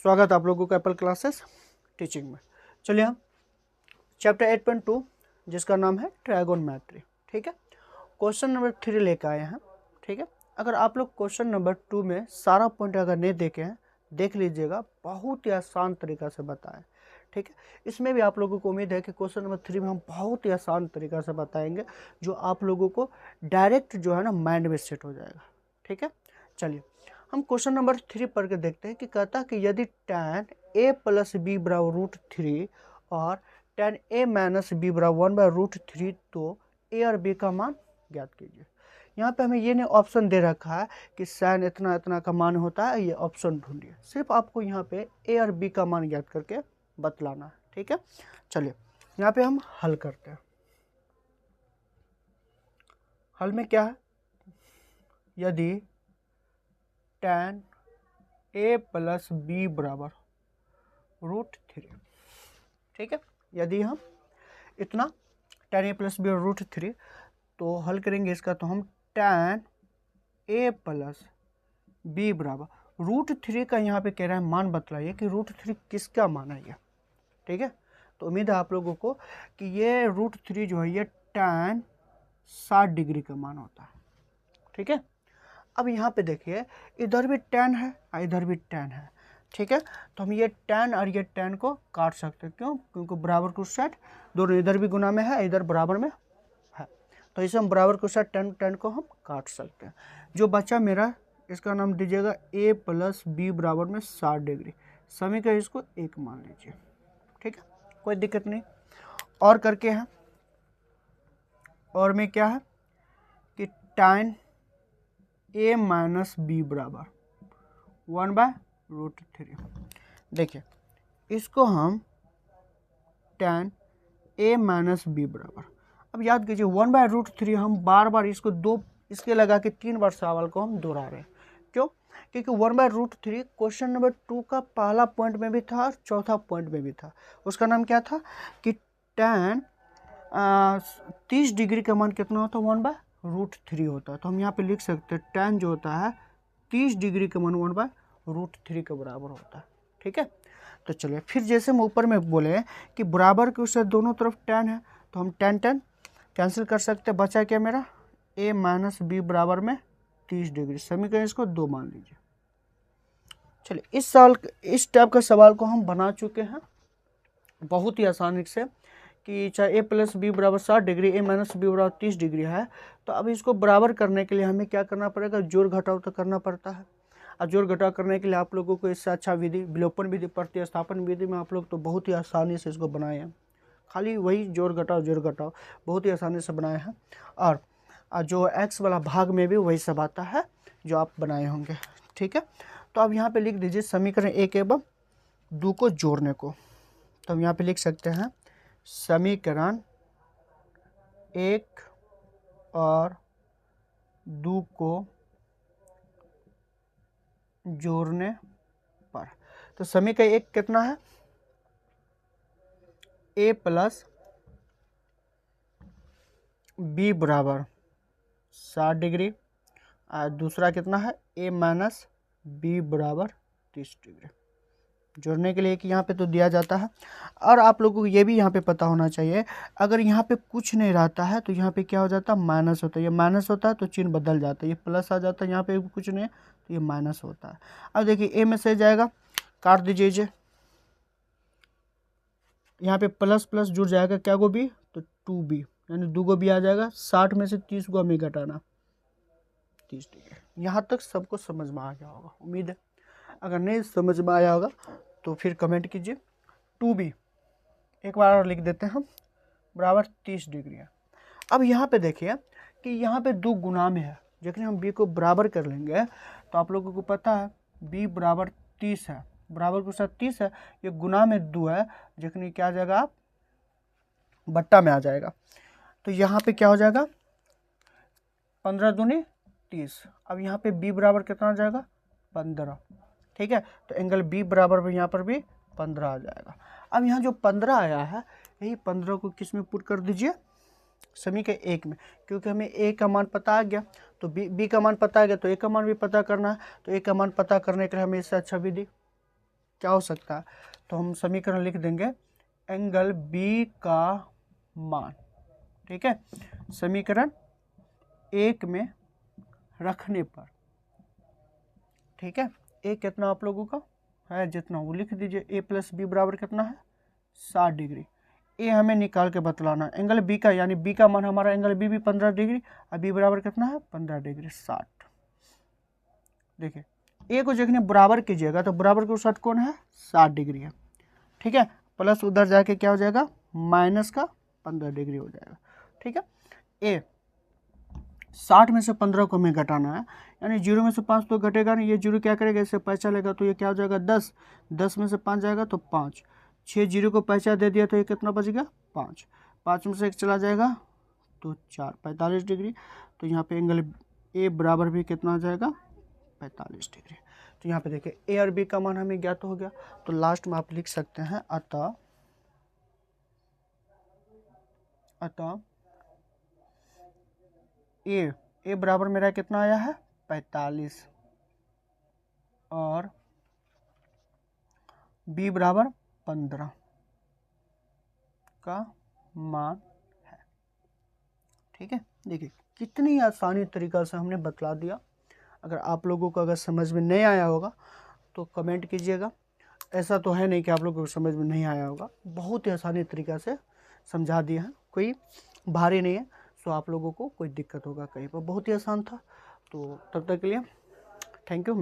स्वागत आप लोगों का एप्पल क्लासेस टीचिंग में। चलिए हम चैप्टर 8.2 जिसका नाम है ट्रायगोनोमेट्री, ठीक है, क्वेश्चन नंबर 3 लेकर आए हैं। ठीक है, अगर आप लोग क्वेश्चन नंबर 2 में सारा पॉइंट अगर नहीं देखे हैं देख लीजिएगा, बहुत ही आसान तरीका से बताएं। ठीक है, इसमें भी आप लोगों को उम्मीद है कि क्वेश्चन नंबर 3 में हम बहुत ही आसान तरीका से बताएंगे जो आप लोगों को डायरेक्ट जो है ना माइंड में सेट हो जाएगा। ठीक है, चलिए हम क्वेश्चन नंबर 3 पढ़ के देखते हैं कि कहता है कि यदि tan a प्लस बी बराबर √3 और tan a माइनस बी बराबर 1/√3 तो a और b का मान ज्ञात कीजिए। यहाँ पे हमें ये नहीं ऑप्शन दे रखा है कि साइन इतना इतना का मान होता है, ये ऑप्शन ढूंढिए। सिर्फ आपको यहाँ पे a और b का मान ज्ञात करके बतलाना है। ठीक है, चलिए यहाँ पे हम हल करते हैं। हल में क्या है, यदि tan a प्लस बी बराबर √3, ठीक है, यदि हम इतना tan a प्लस बी √3 तो हल करेंगे इसका, तो हम tan a प्लस बी बराबर √3 का यहाँ पे कह रहा है मान बतलाइए कि √3 किसका मान है ये। ठीक है, तो उम्मीद है आप लोगों को कि ये √3 जो है ये tan 60 डिग्री का मान होता है। ठीक है, अब यहाँ पे देखिए इधर भी tan है और इधर भी tan है। ठीक है, तो हम ये tan और ये tan को काट सकते हैं। क्यों? क्योंकि बराबर को साइड दोनों इधर भी गुना में है, इधर बराबर में है, तो इसे हम बराबर को साइड tan को हम काट सकते हैं। जो बचा मेरा इसका नाम दीजिएगा a प्लस बी बराबर में 60 डिग्री। समीकरण इसको 1 मान लीजिए। ठीक है, कोई दिक्कत नहीं। और करके है, और में क्या है कि tan a माइनस बी बराबर 1/√3। देखिए इसको हम tan a माइनस बी बराबर, अब याद कीजिए 1/√3 हम बार बार इसको इसके लगा के 3 बार सवाल को हम दोहरा रहे हैं। क्यों? क्योंकि 1/√3 क्वेश्चन नंबर 2 का पहला पॉइंट में भी था और चौथा पॉइंट में भी था। उसका नाम क्या था कि tan 30 डिग्री का मान कितना होता है, 1/√3 होता है। तो हम यहाँ पे लिख सकते हैं tan जो होता है 30 डिग्री का मान 1/√3 के बराबर होता है। ठीक है, तो चलिए फिर जैसे हम ऊपर में बोले कि बराबर के उससे दोनों तरफ tan है, तो हम tan कैंसिल कर सकते हैं। बचा क्या मेरा a माइनस बी बराबर में 30 डिग्री। समीकरण इसको 2 मान लीजिए। चलिए इस टाइप का सवाल को हम बना चुके हैं बहुत ही आसानी से कि चाहे a प्लस बी बराबर 60 डिग्री a माइनस बी बराबर 30 डिग्री है, तो अब इसको बराबर करने के लिए हमें क्या करना पड़ेगा, जोड़ घटाव तो करना पड़ता है। और जोड़ घटाव करने के लिए आप लोगों को इससे अच्छा विधि विलोपन विधि, प्रतिस्थापन विधि में आप लोग तो बहुत ही आसानी से इसको बनाए हैं। खाली वही जोड़ घटाव बहुत ही आसानी से बनाए हैं। और जो x वाला भाग में भी वही सब आता है जो आप बनाए होंगे। ठीक है, तो अब यहाँ पे लिख दीजिए समीकरण 1 एवं 2 को जोड़ने को। तो हम यहाँ पे लिख सकते हैं समीकरण 1 और 2 को जोड़ने पर, तो समीकरण 1 कितना है, a प्लस बी बराबर 60 डिग्री और दूसरा कितना है a माइनस बी बराबर 30 डिग्री। जोड़ने के लिए कि यहाँ पे तो दिया जाता है। और आप लोगों को ये भी यहाँ पे पता होना चाहिए, अगर यहाँ पे कुछ नहीं रहता है तो यहाँ पे क्या हो जाता है, माइनस होता है। ये माइनस होता है तो चिन्ह बदल जाता है, ये प्लस आ जाता है, यहाँ पे कुछ नहीं तो ये माइनस होता है। अब देखिए a में से जाएगा, काट दीजिए, यहाँ पे प्लस प्लस जुड़ जाएगा, क्या गो बी, तो 2b, यानी 2 गो बी आ जाएगा। 60 में से 30 को हमें घटाना 30 डिग्री। यहाँ तक सबको समझ में आ गया होगा उम्मीद है। अगर नहीं समझ में आया होगा तो फिर कमेंट कीजिए। 2b एक बार और लिख देते हैं हम, बराबर 30 डिग्री है। अब यहाँ पे देखिए कि यहाँ पे 2 गुना में है, जैसे हम b को बराबर कर लेंगे तो आप लोगों को पता है b बराबर 30 है, बराबर के साथ 30 है, ये गुना में 2 है, जखनी क्या आ जाएगा, आप बट्टा में आ जाएगा। तो यहाँ पे क्या हो जाएगा 15 दूनी 30। अब यहाँ पे b बराबर कितना आ जाएगा 15। ठीक है, तो एंगल b बराबर में यहाँ पर भी 15 आ जाएगा। अब यहाँ जो 15 आया है, यही 15 को किस में पुट कर दीजिए, समीकरण 1 में, क्योंकि हमें a का मान पता आ गया तो b का मान पता आ गया, तो a का मान भी पता करना है। तो a का मान पता करने के लिए हमें इससे अच्छा विधि क्या हो सकता है, तो हम समीकरण लिख देंगे एंगल बी का मान, ठीक है, समीकरण 1 में रखने पर, ठीक है। ए कितना आप लोगों का है, जितना वो लिख दीजिए, ए प्लस बी बराबर कितना है 60 डिग्री। ए हमें निकाल के बतलाना है, एंगल बी का, यानी बी का मान हमारा एंगल बी भी 15 डिग्री, और बी बराबर कितना है 15 डिग्री 60। देखिए ए को देखने बराबर कीजिएगा तो बराबर के साथ कौन है 60 डिग्री है, ठीक है, प्लस उधर जाके क्या हो जाएगा माइनस का 15 डिग्री हो जाएगा, ठीक है। ए 60 में से 15 को हमें घटाना है, यानी 0 में से 5 तो घटेगा नहीं, ये 0 क्या करेगा इससे पैसा लेगा, तो ये क्या हो जाएगा 10, 10 में से 5 जाएगा तो 5, 6 0 को पैसा दे दिया तो ये कितना बच गया 5, 5 में से 1 चला जाएगा तो 4, 45 डिग्री। तो यहाँ पे एंगल ए बराबर भी कितना आ जाएगा 45 डिग्री। तो यहाँ पे देखिए ए और बी का मान हमें ज्ञात हो गया, तो लास्ट में आप लिख सकते हैं अतः ए बराबर मेरा कितना आया है 45 और बी बराबर 15 का मान है, ठीक है। देखिए कितनी आसानी तरीका से हमने बतला दिया। अगर आप लोगों को अगर समझ में नहीं आया होगा तो कमेंट कीजिएगा, ऐसा तो है नहीं कि आप लोगों को समझ में नहीं आया होगा, बहुत ही आसानी तरीका से समझा दिया है, कोई भारी नहीं है, सो आप लोगों को कोई दिक्कत होगा कहीं पर, बहुत ही आसान था। तो तब तक के लिए थैंक यू।